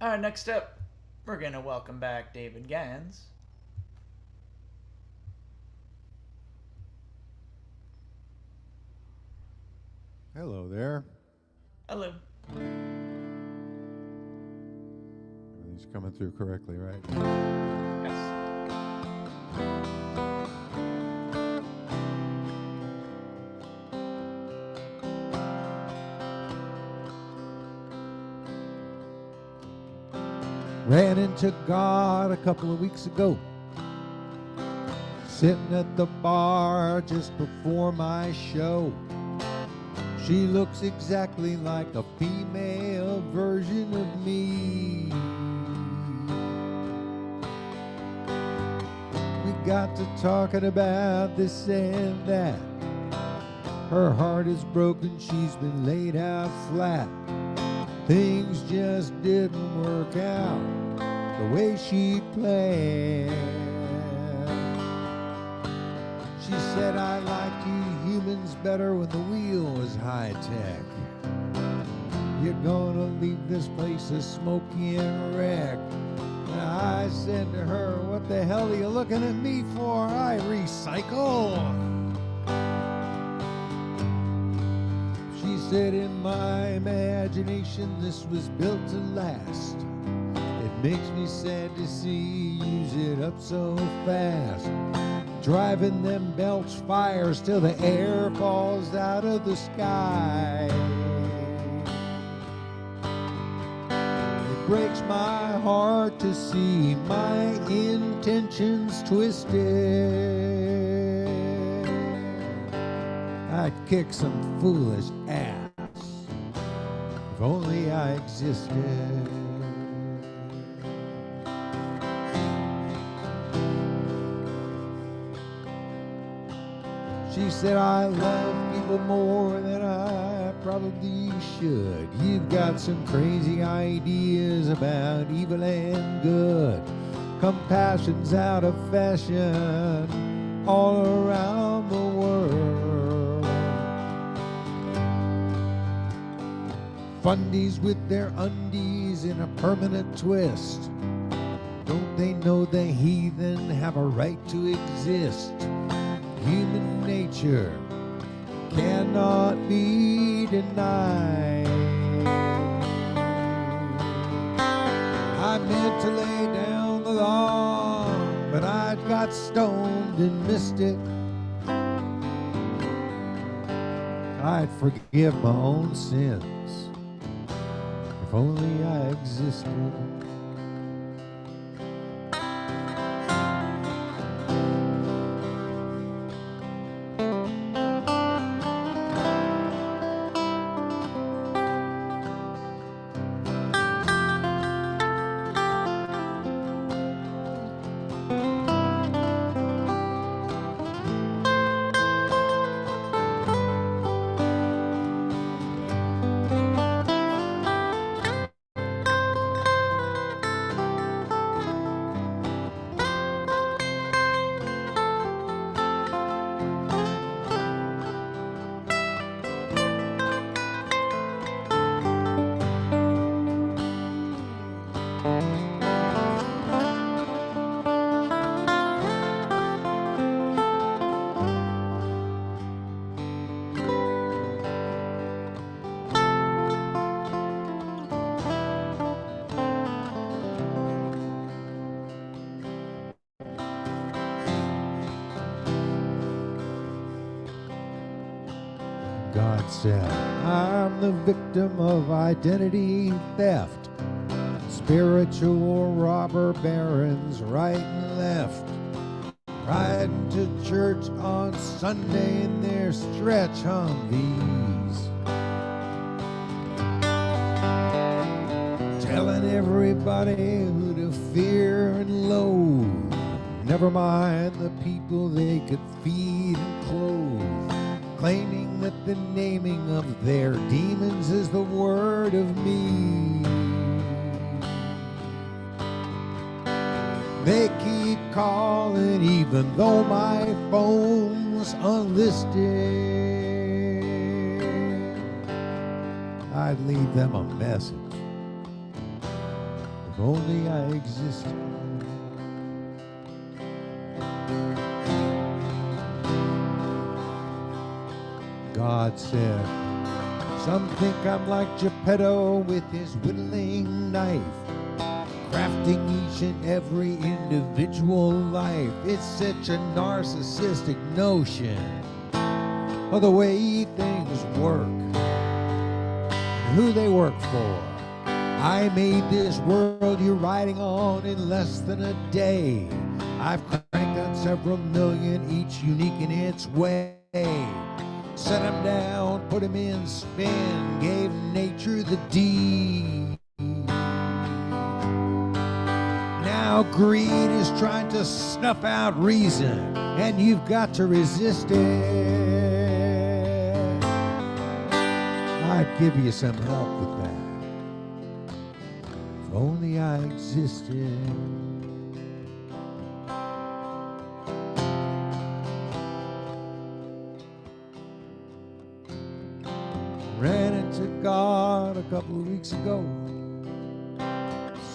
Next up, we're going to welcome back David Gans. Hello there. Hello. Everything's coming through correctly, right? Yes. Ran into God a couple of weeks ago, sitting at the bar just before my show. She looks exactly like a female version of me. We got to talking about this and that. Her heart is broken, she's been laid out flat. Things just didn't work out the way she planned. She said, I like you humans better when the wheel is high-tech. You're gonna leave this place a smoky and wreck. And I said to her, what the hell are you looking at me for? I recycle. She said, in my imagination, this was built to last. It makes me sad to see you use it up so fast. Driving them belch fires till the air falls out of the sky. It breaks my heart to see my intentions twisted. I'd kick some foolish ass if only I existed. She said, I love people more than I probably should. You've got some crazy ideas about evil and good. Compassion's out of fashion all around the world. Fundies with their undies in a permanent twist. Don't they know the heathen have a right to exist? Human nature cannot be denied. I meant to lay down the law, but I got stoned and missed it. I'd forgive my own sins if only I existed. God said, I'm the victim of identity theft. Spiritual robber barons right and left. Riding to church on Sunday in their stretch Humvees. Telling everybody who to fear and loathe. Never mind the people they could feed and clothe. Claiming that the naming of their demons is the word of me. They keep calling even though my phone was unlisted. I'd leave them a message If only I existed. God said, some think I'm like Geppetto with his whittling knife, crafting each and every individual life. It's such a narcissistic notion of the way things work and who they work for. I made this world you're riding on in less than a day. I've cranked out several million, each unique in its way. Set him down, put him in spin, gave nature the D. Now greed is trying to snuff out reason, and you've got to resist it. I'd give you some help with that. If only I existed. Ran into God a couple of weeks ago,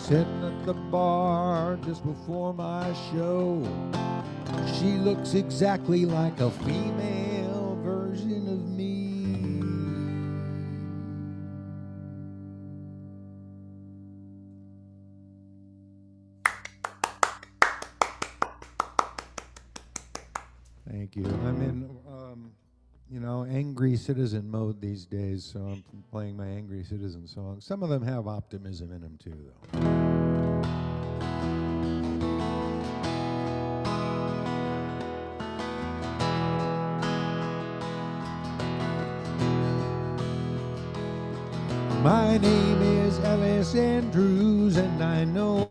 sitting at the bar just before my show. She looks exactly like a female version of me. Thank you. I'm in angry citizen mode these days, so I'm playing my angry citizen songs. Some of them have optimism in them too, though. My name is Ellis Andrews, and I know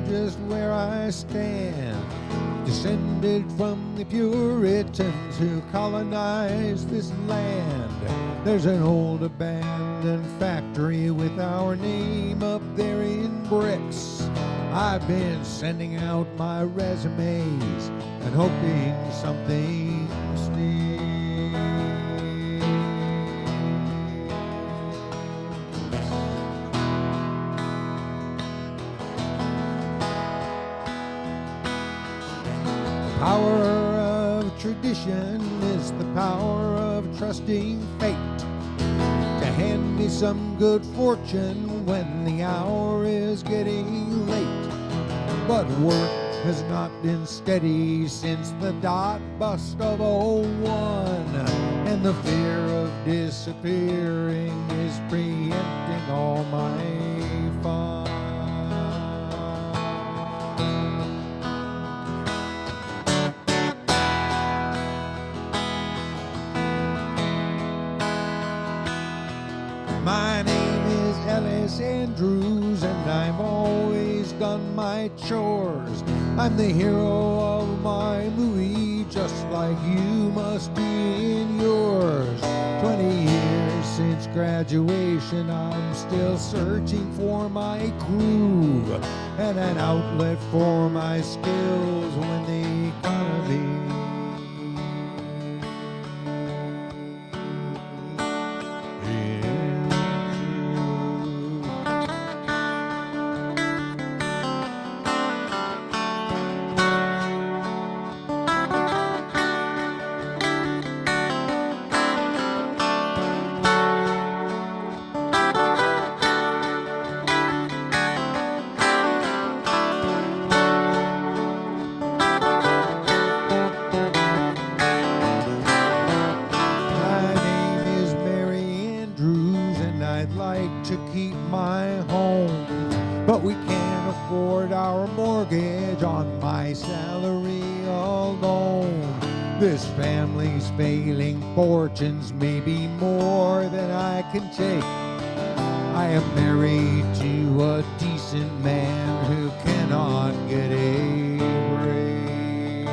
just where I stand. Descended from the Puritans who colonized this land. There's an old abandoned factory with our name up there in bricks. I've been sending out my resumes and hoping something sticks. The power of tradition is the power of trusting fate to hand me some good fortune when the hour is getting late. But work has not been steady since the dot bust of '01, and the fear of disappearing is preempting all my fun. My name is Ellis Andrews, and I've always done my chores. I'm the hero of my movie, just like you must be in yours. 20 years since graduation, I'm still searching for my groove and an outlet for my skills when the economy fortunes may be more than I can take. I am married to a decent man who cannot get a break.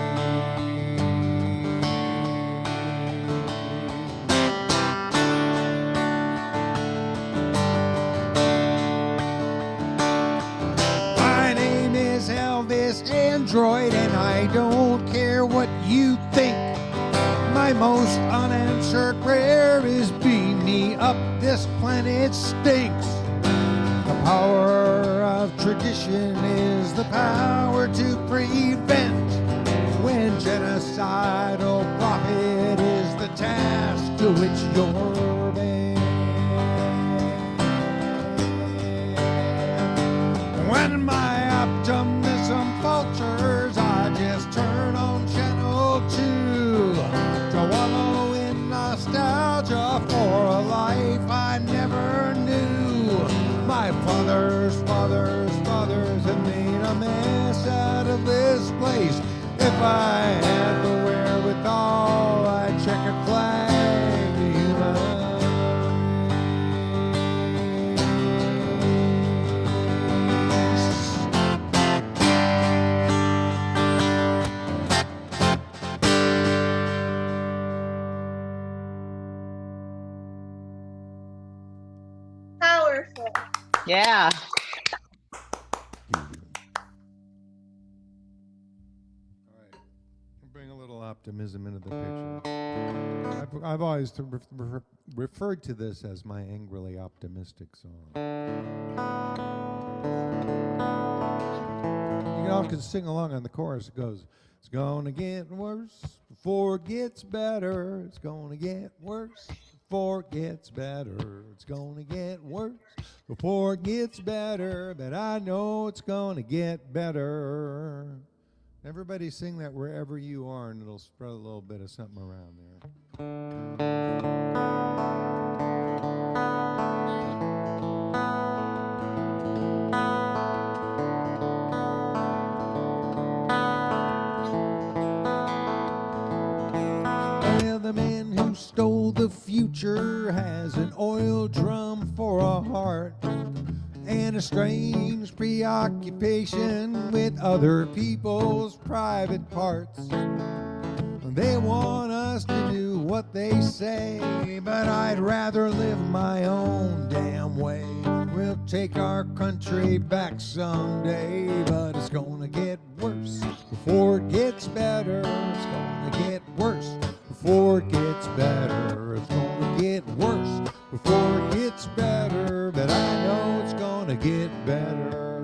My name is Elvis Android, and I don't care what you think. My most unanswered prayer is beam me up, this planet stinks. The power of tradition is the power to prevent. When genocidal profit is the task to which you're bent. When my optimism falters, I just turn on channel 2 to wallow in nostalgia for a life I never knew. My fathers have made a mess out of this place. If I had the wherewithal, I'd check a flag to Powerful. Yeah. bring a little optimism into the picture. I've always referred to this as my angrily optimistic song. You all can sing along on the chorus. It goes, it's gonna get worse before it gets better. It's gonna get worse before it gets better. It's gonna get worse before it gets better. But I know it's gonna get better. Everybody sing that wherever you are, and it'll spread a little bit of something around there. Well, the man who stole the future has an oil drum for a heart and a strange preoccupation with other people's private parts. They want us to do what they say, but I'd rather live my own damn way. We'll take our country back someday, but it's gonna get worse before it gets better. It's gonna get worse before it gets better. It's gonna get worse before it gets better, but I know it's gonna get better.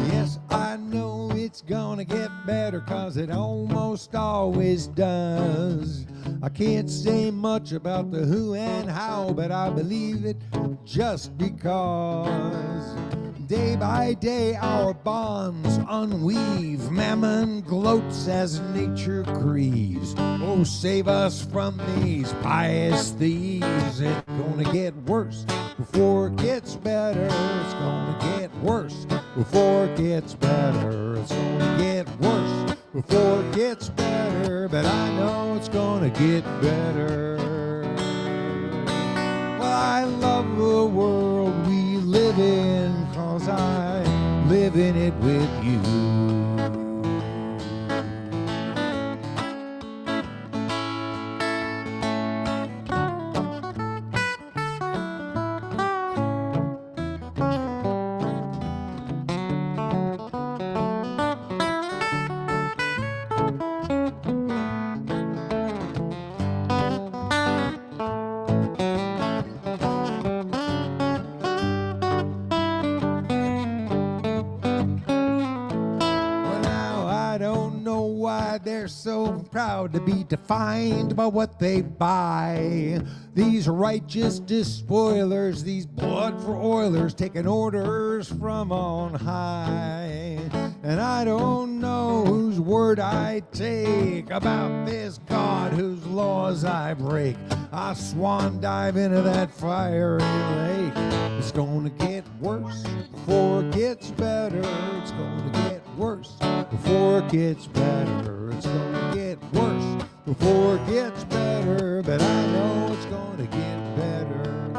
Yes, I know it's gonna get better, 'cause it almost always does. I can't say much about the who and how, but I believe it just because. Day by day our bonds unweave. Mammon gloats as nature grieves. Oh, save us from these pious thieves. It's gonna get worse before it gets better. It's gonna get worse before it gets better. It's gonna get worse before it gets better. But I know it's gonna get better. Well, I love the world we live in, 'cause I live in it with you. They're so proud to be defined by what they buy. These righteous despoilers, these blood for oilers, taking orders from on high. And I don't know whose word I take about this God whose laws I break. I swan dive into that fiery lake. It's gonna get worse before it gets better. It's gonna get worse before it gets better. It's gonna get worse before it gets better, but I know it's gonna get better.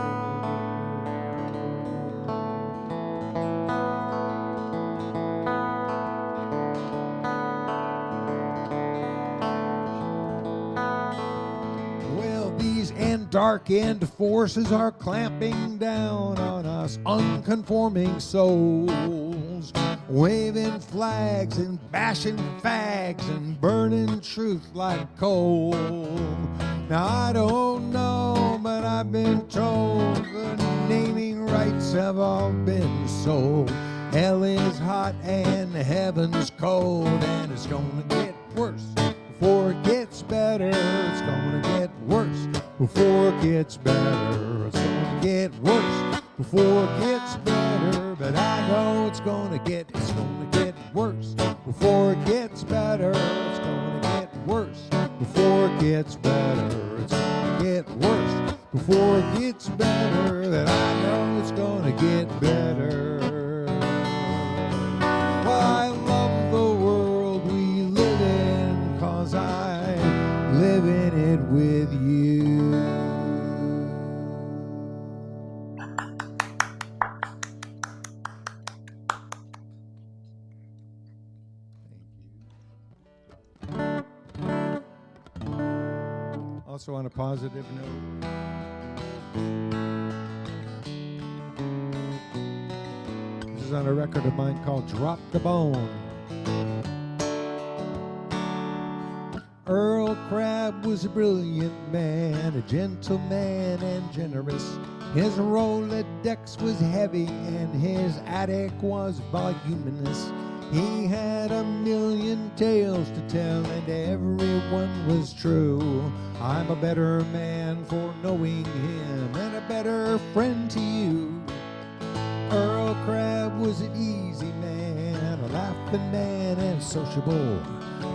Well, these dark-end forces are clamping down on us unconforming souls, waving flags and bashing fags and burning truth like coal. Now I don't know, but I've been told the naming rights have all been sold. Hell is hot and heaven's cold, and it's gonna get worse before it gets better. It's gonna get worse before it gets better. It's gonna get worse before it gets better. But I know it's gonna get worse before it gets better. It's gonna get worse before it gets better. It's gonna get worse before it gets better. That I know it's gonna get better. Well, I love the world we live in, 'cause I live in it with you. Also on a positive note, this is on a record of mine called Drop the Bone. Earl Crabb was a brilliant man, a gentleman and generous. His Rolodex was heavy and his attic was voluminous. He had 1,000,000 tales to tell, and every one was true. I'm a better man for knowing him, and a better friend to you. Earl Crabb was an easy man, a laughing man and sociable.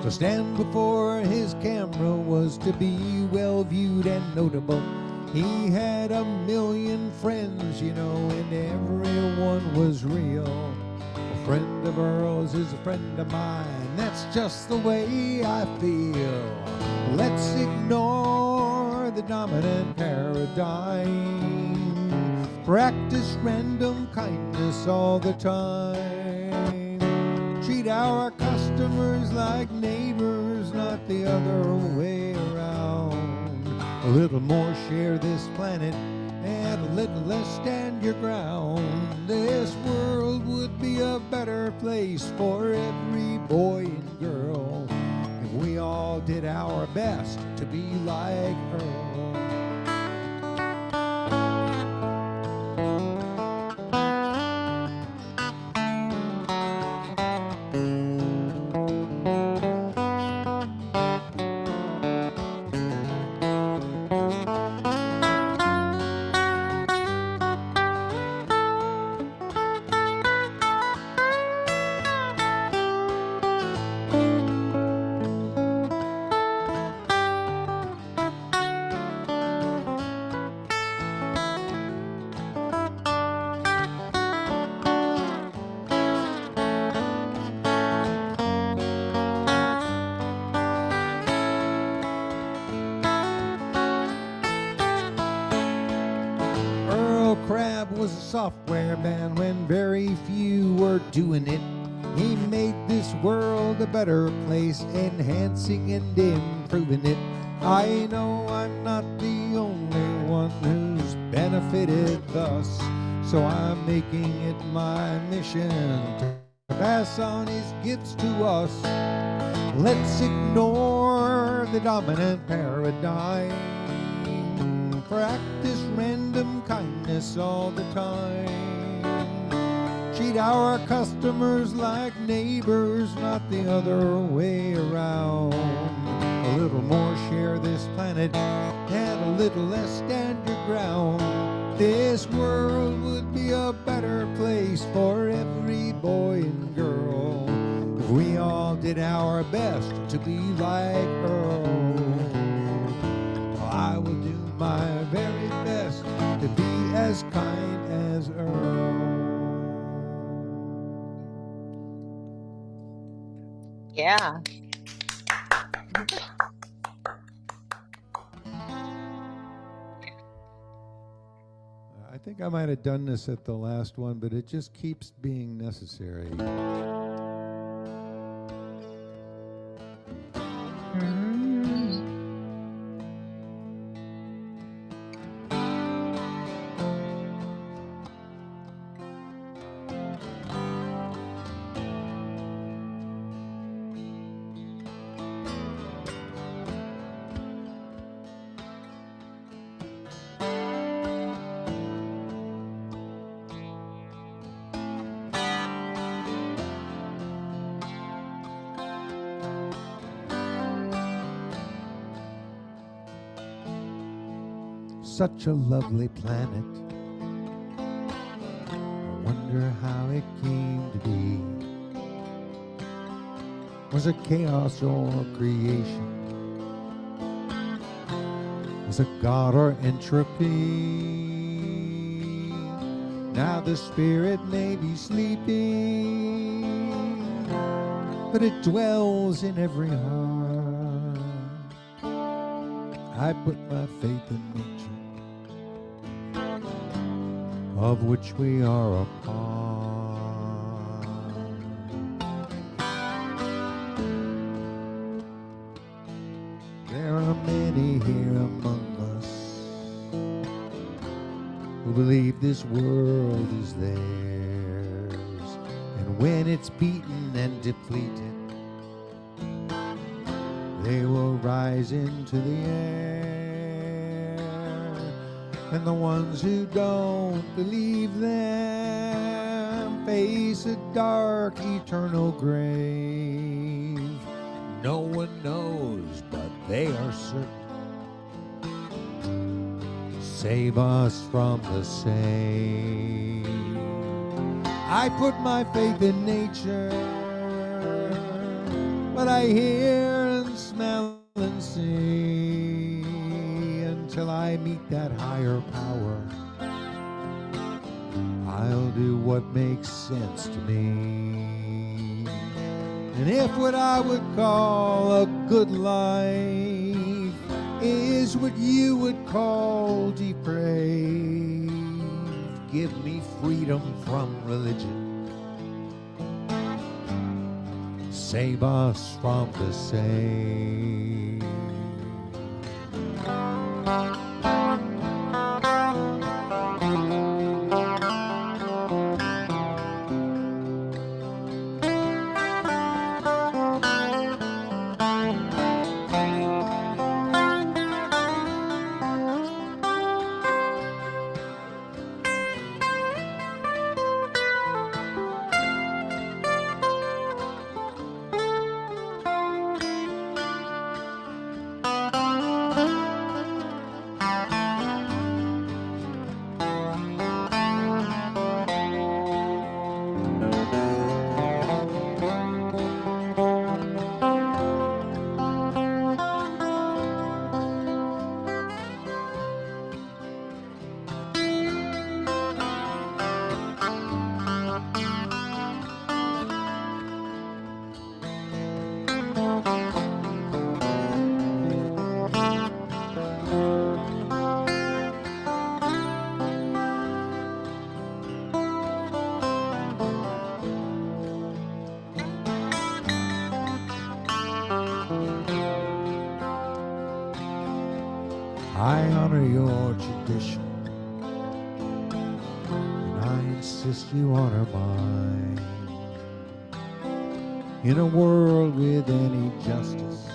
To stand before his camera was to be well viewed and notable. He had 1,000,000 friends, you know, and everyone was real. A friend of Earl's is a friend of mine. That's just the way I feel. Let's ignore the dominant paradigm. Practice random kindness all the time. Treat our customers like neighbors, not the other way around. A little more share this planet, and a little less stand your ground. This world would be a better place for every boy and girl if we all did our best to be like Earl. Crabb was a software man when very few were doing it. He made this world a better place, enhancing and improving it. I know I'm not the only one who's benefited thus, so I'm making it my mission to pass on his gifts to us. Let's ignore the dominant paradigm. Practice random kindness all the time. Treat our customers like neighbors, not the other way around. A little more share this planet, and a little less stand your ground. This world would be a better place for every boy and girl if we all did our best to be like Earl. I will do my very best to be as kind as Earl. Yeah. I think I might have done this at the last one, but it just keeps being necessary. such a lovely planet. I wonder how it came to be. Was it chaos or creation? Was it God or entropy? Now the spirit may be sleeping, but it dwells in every heart. I put my faith in nature, of which we are a part. There are many here among us who believe this world is theirs, and when it's beaten and depleted, they will rise into the air. And the ones who don't believe them face a dark eternal grave. No one knows, but they are certain. Save us from the same. I put my faith in nature, what I hear and smell and see, until I meet that higher power. I'll do what makes sense to me. And if what I would call a good life is what you would call depraved, give me freedom from religion. Save us from the same. I honor your tradition, and I insist you honor mine. In a world with any justice,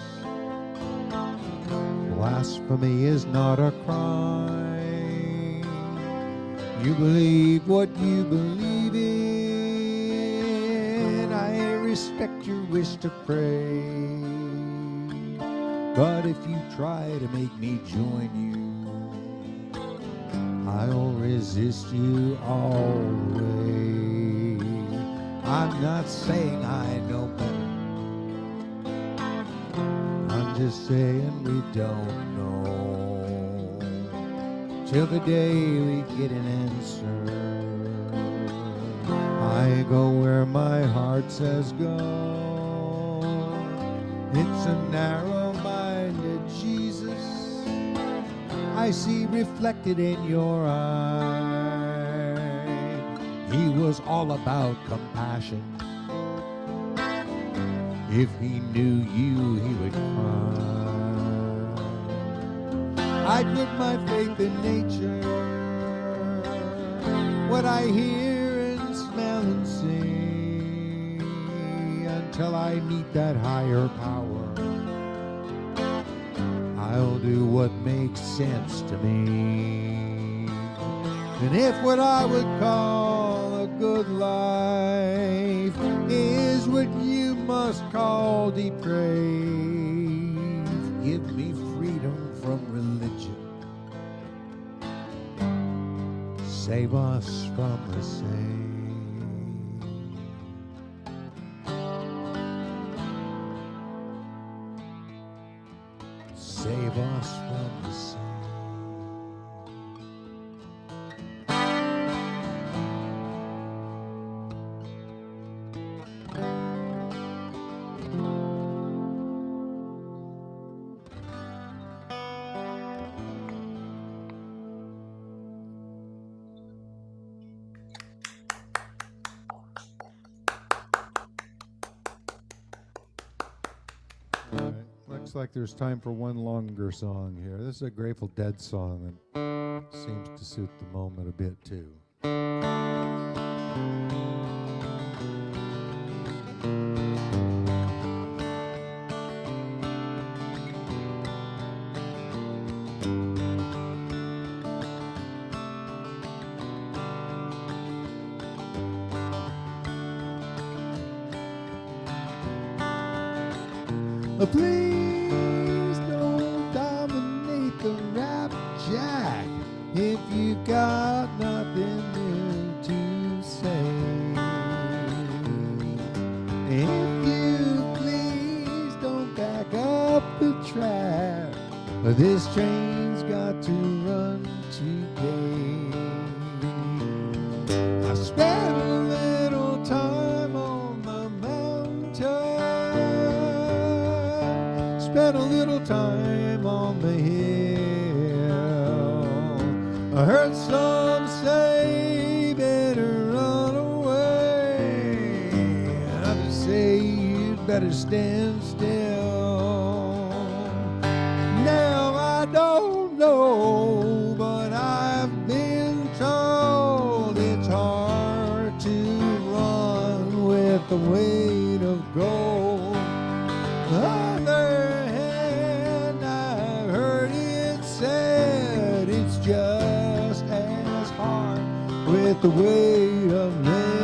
blasphemy is not a crime. You believe what you believe in. I respect your wish to pray. But if you try to make me join you, I'll resist you all the way. I'm not saying I know better, I'm just saying we don't know till the day we get an answer. I go where my heart says go. It's a narrow-minded Jesus I see reflected in your eye. He was all about compassion. If he knew you, he would cry. I put my faith in nature, what I hear and smell and see, until I meet that higher power. I'll do what makes sense to me. And if what I would call a good life is what you must call depraved, give me freedom from religion. Save us from the same. Save us from the same. Looks like there's time for one longer song here. This is a Grateful Dead song and seems to suit the moment a bit too. Please don't dominate the rap jack if you've got nothing new to say. If you please don't back up the track, this train's got to run today. I spent a little time on the mountain, spent a little time on the hill. I heard some say better run away, others say you'd better stand still. Now I don't know, but I've been told it's hard to run with the weight of gold. Other hand, I've heard it said it's just as hard with the weight of lead.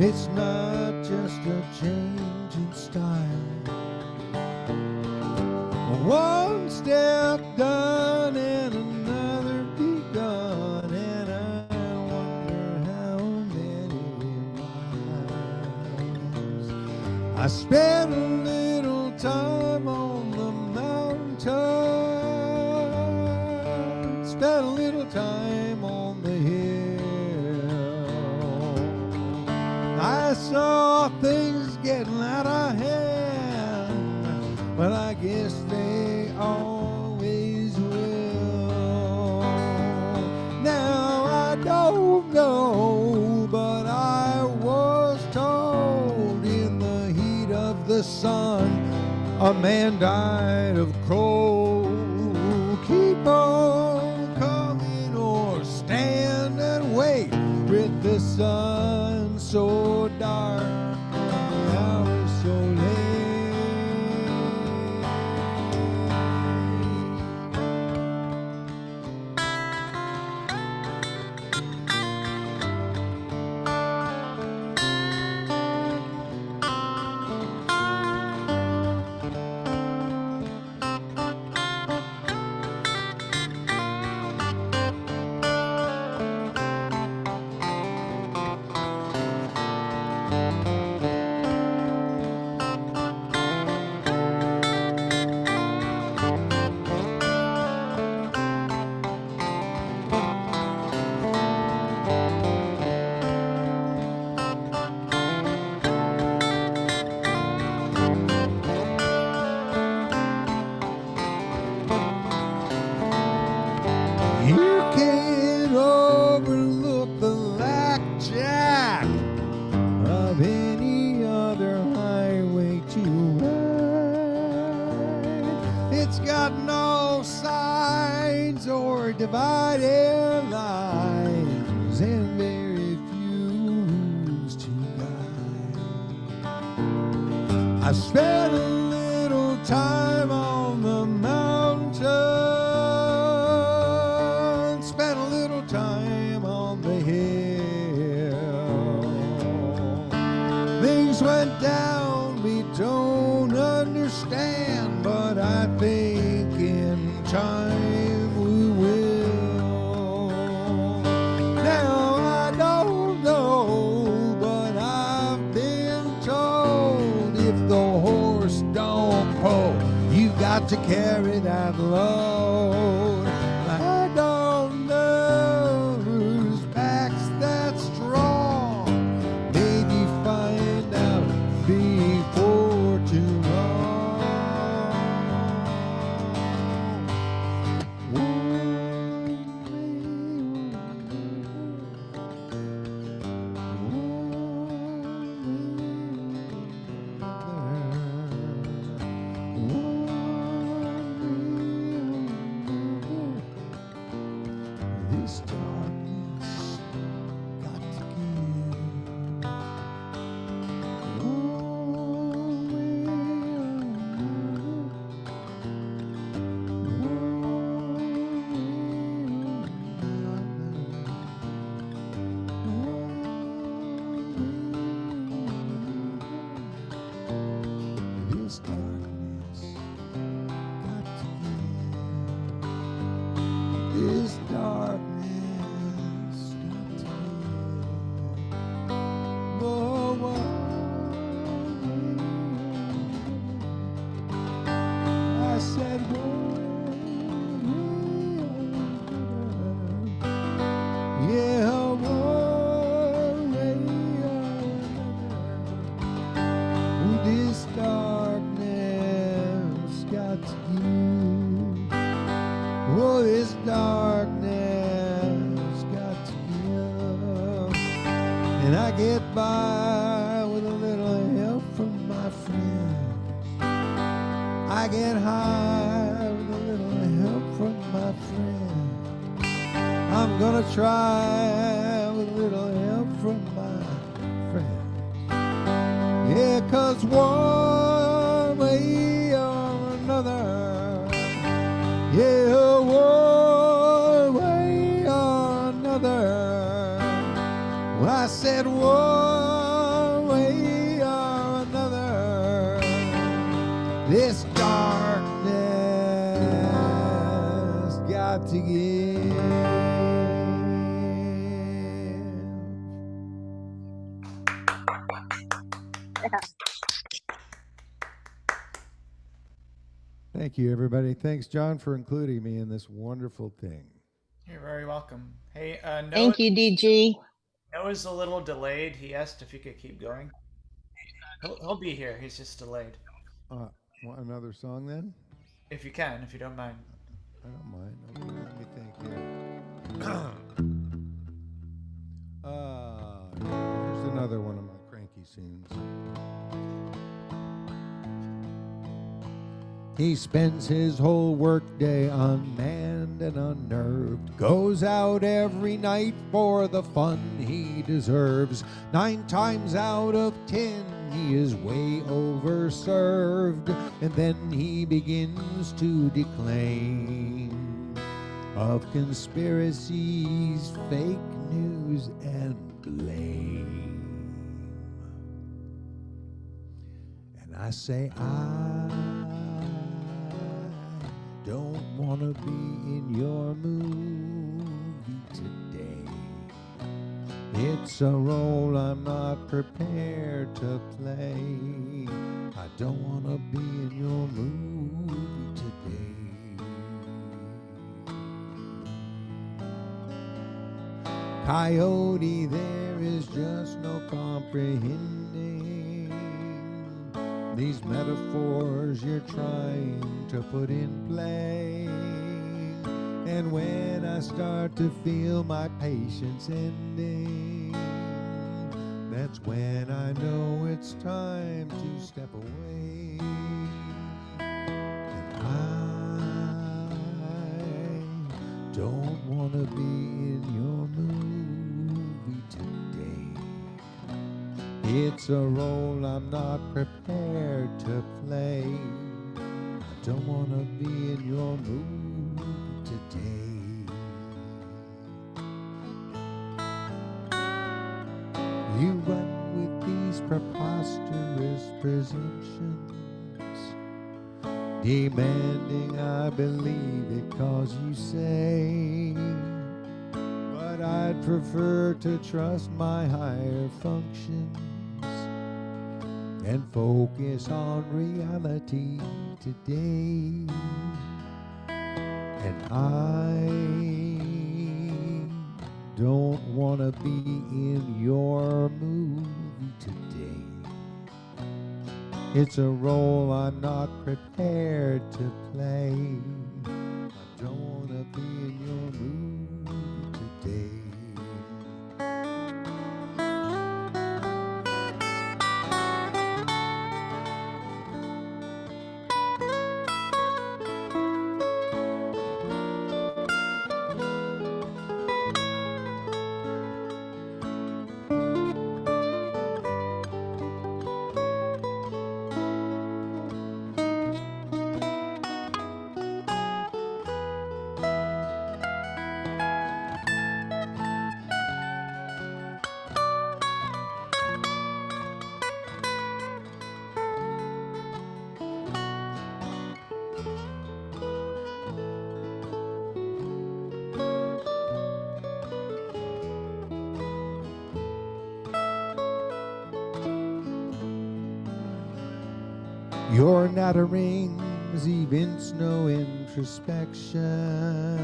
It's not just a change in style. One step done and another begun, and I wonder how many miles. I spent a little time on the mountain, spent a little time on the hill. I saw things getting out of hand, well, I guess they always will. Now I don't know, but I was told in the heat of the sun, a man died of cold. Keep on coming or stand and wait with the sun so dark and the hours so late. I spent a little time on the mountain, spent a little time on the hill. Things went down we don't understand, but I think in time we will. Now I don't know, but I've been told if the horse don't pull, you got to carry that load. I don't know whose back's that strong. Maybe find out before too long. This darkness got to This darkness got to This darkness got to I said, yeah, one way or another, this darkness got to oh, this darkness got to give. And I get by with a little help from my friends. I get high with a little help from my friends. I'm gonna try with a little help from my friends. Yeah, 'cause one way or another, yeah, one way or another. Well, I said one way or another, this darkness got to give. Thank you, everybody. Thanks, John, for including me in this wonderful thing. You're very welcome. Hey, Noah, Thank you, DG. Noah's a little delayed. He asked if you could keep going. He'll be here. He's just delayed. Want another song then? If you can, if you don't mind. I don't mind. Okay, let me think here. Here's another one of my cranky scenes. He spends his whole workday unmanned and unnerved, goes out every night for the fun he deserves. 9 times out of 10 he is way overserved, and then he begins to declaim of conspiracies, fake news, and blame. And I say, I don't want to be in your movie today. It's a role I'm not prepared to play. I don't want to be in your movie today. Coyote, there is just no comprehending these metaphors you're trying to put in play. And when I start to feel my patience ending, that's when I know it's time to step away. And I don't want to be in your movie today. It's a role I'm not prepared to play. I don't want to be in your mood today. You run with these preposterous presumptions, demanding I believe it 'cause you say. But I'd prefer to trust my higher functions and focus on reality today. And I don't want to be in your movie today. It's a role I'm not prepared to play. I don't want to be in your movie today. Your natterings evince no introspection.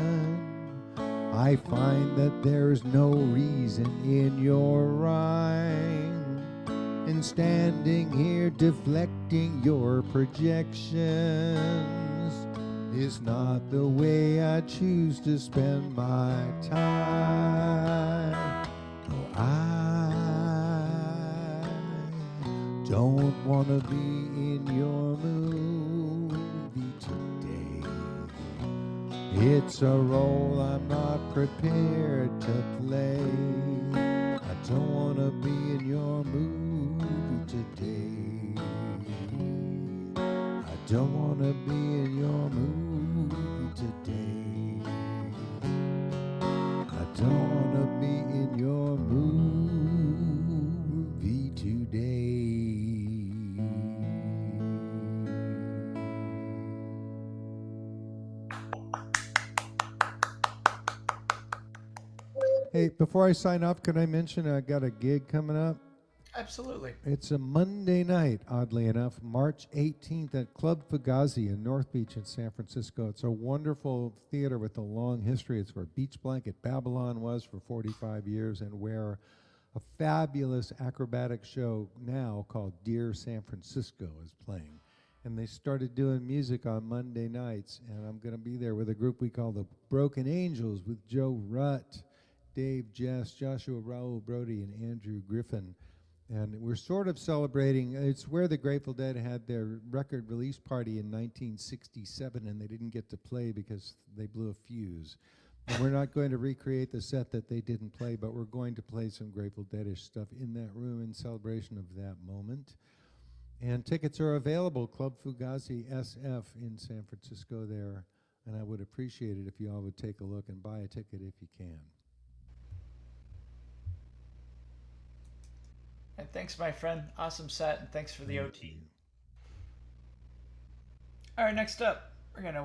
I find that there's no reason in your rhyme, and standing here deflecting your projections is not the way I choose to spend my time. No, I don't want to be in your movie today. It's a role I'm not prepared to play. I don't want to be in your movie today. I don't want to be in your movie today. I don't want to be in your movie today. Hey, before I sign off, can I mention I got a gig coming up? Absolutely. It's a Monday night, oddly enough, March 18th at Club Fugazi in North Beach in San Francisco. It's a wonderful theater with a long history. It's where Beach Blanket Babylon was for 45 years and where a fabulous acrobatic show now called Dear San Francisco is playing. And they started doing music on Monday nights, and I'm going to be there with a group we call the Broken Angels with Joe Rutt, Dave Jess, Joshua Raoul Brody, and Andrew Griffin. And we're sort of celebrating, it's where the Grateful Dead had their record release party in 1967, and they didn't get to play because they blew a fuse. And we're not going to recreate the set that they didn't play, but we're going to play some Grateful Dead-ish stuff in that room in celebration of that moment. And tickets are available, Club Fugazi SF in San Francisco there. And I would appreciate it if you all would take a look and buy a ticket if you can. And thanks, my friend. Awesome set, and thanks for the OT. All right, next up, we're going to